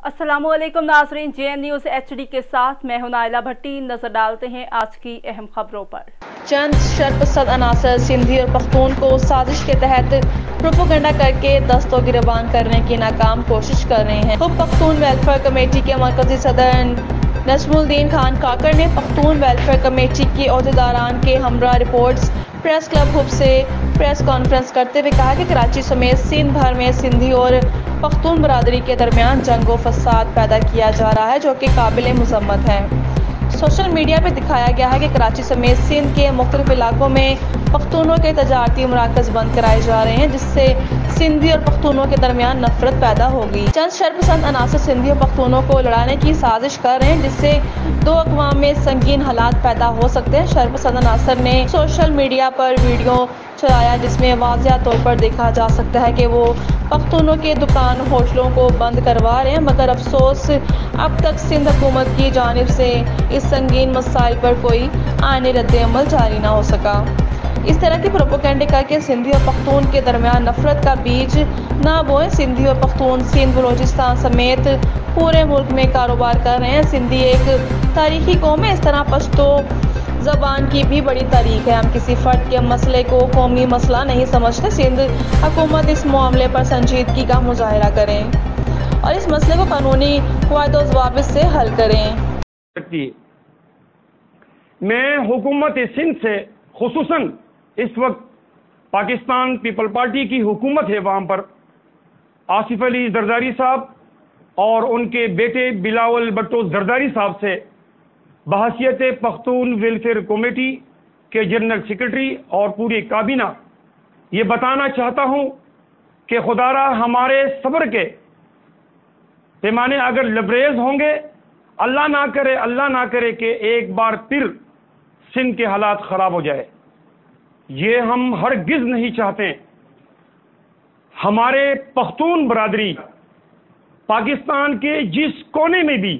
अस्सलाम वालेकुम नाज़रीन, JN न्यूज़ HD के साथ मैं हूं नाइला भट्टी। नजर डालते हैं आज की अहम खबरों पर। चंद शरपसंद अनासर सिंधी और पख्तून को साजिश के तहत प्रोपोगंडा करके दस्तों गिरबान करने की नाकाम कोशिश कर रहे हैं। हुब पख्तून वेलफेयर कमेटी के मरकजी सदर नजमुद्दीन खान काकर ने पख्तून वेलफेयर कमेटी के अहदेदारान के हमरा रिपोर्ट्स प्रेस क्लब हुब से प्रेस कॉन्फ्रेंस करते हुए कहा कि कराची समेत सिंध भर में सिंधी और पख्तून बरादरी के दरमियान जंग व फसाद पैदा किया जा रहा है, जो कि काबिल मजम्मत है। सोशल मीडिया पर दिखाया गया है कि कराची समेत सिंध के मुख्तलिफ इलाकों में पख्तूनों के तजारती मराकज़ बंद कराए जा रहे हैं, जिससे सिंधी और पख्तूनों के दरमियान नफरत पैदा होगी। चंद शरपसंद अनासर सिंधी और पख्तूनों को लड़ाने की साजिश कर रहे हैं, जिससे दो अक़वाम में संगीन हालात पैदा हो सकते हैं। शरपसंद अनासर ने सोशल मीडिया पर वीडियो चलाया जिसमें वाज़िया तौर पर देखा जा सकता है कि वो पख्तूनों के दुकान होटलों को बंद करवा रहे हैं, मगर अफसोस अब तक सिंध हुकूमत की जानिब से इस संगीन मसाइल पर कोई आईनी रद्द-ए-अमल जारी ना हो सका। इस तरह की प्रोपोगंडे करके सिंधी और पख्तून के दरमियान नफरत का बीज ना बोएं। सिंधी और पख्तून सिंध बलोचिस्तान समेत पूरे मुल्क में कारोबार कर रहे हैं। सिंधी एक तारीखी कौम है, इस तरह पश्तो ज़बान की भी बड़ी तारीख है। हम किसी फ़र्द के मसले को कौमी मसला नहीं समझते। सिंध हुकूमत इस मामले पर संजीदगी का मुजाहरा करें और इस मसले को कानूनी क़वायद व ज़वाबित से हल करें। मैं हुकूमत सिंध से खुसूसन इस वक्त पाकिस्तान पीपल पार्टी की हुकूमत है, वहाँ पर आसिफ अली जरदारी साहब और उनके बेटे बिलावल भुट्टो जरदारी साहब से बहसियत पख्तून वेलफेयर कमेटी के जनरल सेक्रेटरी और पूरी काबीना ये बताना चाहता हूँ कि खुदारा हमारे सब्र के पैमाने अगर लबरेज होंगे, अल्लाह ना करे कि एक बार फिर सिंध के हालात ख़राब हो जाए। ये हम हरगिज़ नहीं चाहते। हमारे पख्तून बरादरी पाकिस्तान के जिस कोने में भी